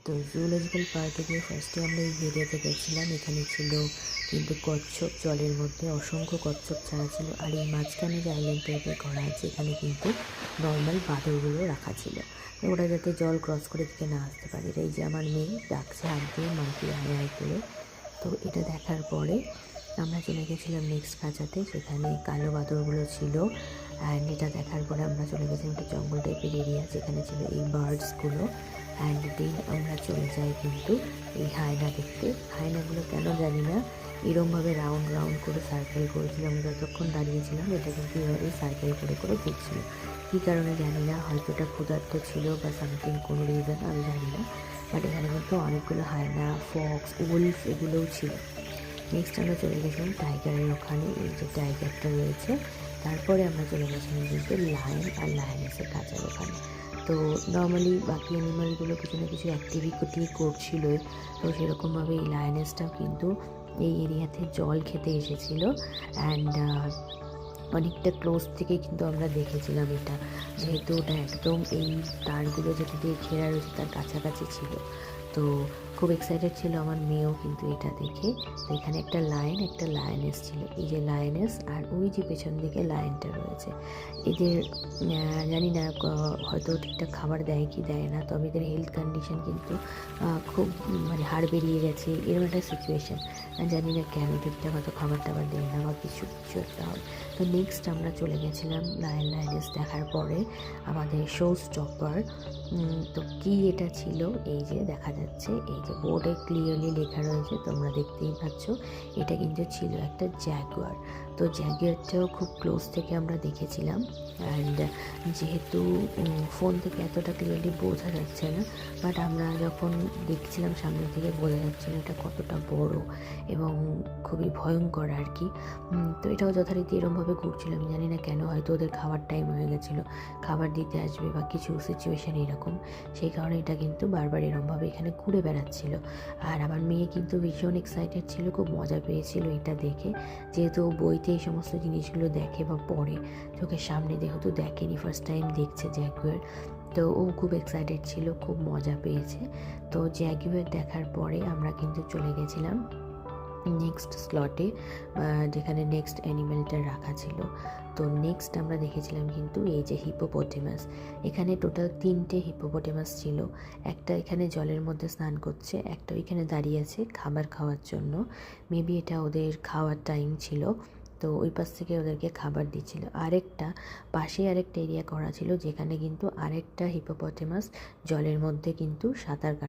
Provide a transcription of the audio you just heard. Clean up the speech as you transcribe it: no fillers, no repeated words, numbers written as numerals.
তো জুলজিক্যাল পার্কে গিয়ে ফার্স্টে আমরা এই এরিয়াতে গেছিলাম। এখানে ছিল কিন্তু কচ্ছপ, জলের মধ্যে অসংখ্য কচ্ছপ ছাড়া ছিল। আর এই মাঝখানে যে আইল্যান্ড টাইপের করা আছে, এখানে কিন্তু নর্মাল বাঁদরগুলো রাখা ছিল, ওরা যাতে জল ক্রস করে দিকে না আসতে পারে। এই যে আমার মেয়ে ডাকছে হাত দিয়ে মাকে আয় আয় করে। তো এটা দেখার পরে আমরা চলে গেছিলাম নেক্সট খাঁচাতে, সেখানে কালো বাঁদরগুলো ছিল। অ্যান্ড এটা দেখার পরে আমরা চলে গেছিলাম একটা জঙ্গল টাইপের এরিয়া, যেখানে ছিল এই বার্ডসগুলো। অ্যান্ড দেন আমরা চলে যাই কিন্তু এই হায়না দেখতে। হায়নাগুলো কেন জানি না এরমভাবে রাউন্ড রাউন্ড করে সার্কেল করেছিল। আমরা যতক্ষণ দাঁড়িয়েছিলাম এটা কিন্তু এভাবেই সার্কেল করে করে ঘুরছিল। কী কারণে জানি না, হয়তো এটা ক্ষুধার্ত ছিল বা সামথিং, কোনো রিজন আমি জানি না। বাট এখানে কিন্তু অনেকগুলো হায়না, ফক্স, উলফ এগুলোও ছিল। নেক্সট আমরা চলে গেছিলাম টাইগারের ওখানে, এই যে টাইগারটা রয়েছে। তারপরে আমরা চলে গেছিলাম কিন্তু লায়ন আর লায়নেসের খাঁচার ওখানে। তো নর্মালি বাকি অ্যানিমালগুলো কিছু না কিছু অ্যাক্টিভিটি করছিলই, তো সেরকমভাবে এই লায়নেসটাও কিন্তু এই এরিয়াতে জল খেতে এসেছিল। অ্যান্ড অনেকটা ক্লোজ থেকে কিন্তু আমরা দেখেছিলাম এটা, যেহেতু ওটা একদম এই তারগুলো যেটা দিয়ে ঘেরা রয়েছে তার কাছাকাছি ছিল। তো খুব এক্সাইটেড ছিল আমার মেয়েও কিন্তু এটা দেখে। তো এখানে একটা লায়ন, একটা লায়নেস ছিল। এই যে লায়নেস আর ওই যে পেছন দিকে লায়নটা রয়েছে, এদের জানি না হয়তো ঠিকঠাক খাবার দেয় কি দেয় না, তবে এদের হেলথ কন্ডিশন কিন্তু খুব মানে হাড় বেরিয়ে গেছে, এরকম একটা সিচুয়েশান। জানি না কেন ঠিকঠাক হয়তো খাবার টাবার দেয় না বা কিছু কিছু একটা হয়। তো নেক্সট আমরা চলে গেছিলাম লায়ন লায়নেস দেখার পরে আমাদের শো স্টপার। তো কি এটা ছিল, এই যে দেখা যাচ্ছে, এই যে বোর্ডে ক্লিয়ারলি লেখা রয়েছে, তোমরা দেখতেই পাচ্ছ, এটা কিন্তু ছিল একটা জ্যাগুয়ার। তো জ্যাগুয়ারটাও খুব ক্লোজ থেকে আমরা দেখেছিলাম। অ্যান্ড যেহেতু ফোন থেকে এতটা ক্লিয়ারলি বোঝা যাচ্ছে না, বাট আমরা যখন দেখছিলাম সামনে থেকে বোঝা যাচ্ছিল এটা কতটা বড় এবং খুবই ভয়ঙ্কর আর কি। তো এটাও যথারীতি এরমভাবে ঘুরছিল, আমি জানি না কেন, হয়তো ওদের খাবার টাইম হয়ে গেছিলো, খাবার দিতে আসবে বা কিছু সিচুয়েশান এরকম, সেই কারণে এটা কিন্তু বারবার এরমভাবে এখানে ঘুরে বেড়াচ্ছিল। আর আমার মেয়ে কিন্তু ভীষণ এক্সাইটেড ছিল, খুব মজা পেয়েছিল এটা দেখে, যেহেতু বইতে এই সমস্ত জিনিসগুলো দেখে বা পড়ে, চোখের সামনে যেহেতু দেখেনি, ফার্স্ট টাইম দেখছে জ্যাগুয়ার। তো ও খুব এক্সাইটেড ছিল, খুব মজা পেয়েছে। তো জ্যাগুয়ার দেখার পরে আমরা কিন্তু চলে গেছিলাম নেক্সট স্লটে, যেখানে নেক্সট অ্যানিম্যালটা রাখা ছিল। তো নেক্সট আমরা দেখেছিলাম কিন্তু এই যে হিপোপটেমাস। এখানে টোটাল 3টে হিপোপটেমাস ছিল। একটা এখানে জলের মধ্যে স্নান করছে, একটা ওইখানে দাঁড়িয়ে আছে খাবার খাওয়ার জন্য, মেবি এটা ওদের খাওয়ার টাইম ছিল, তো ওই পাশ থেকে ওদেরকে খাবার দিচ্ছিল। আরেকটা পাশে আরেকটা এরিয়া করা ছিল, যেখানে কিন্তু আরেকটা হিপোপটেমাস জলের মধ্যে কিন্তু সাঁতার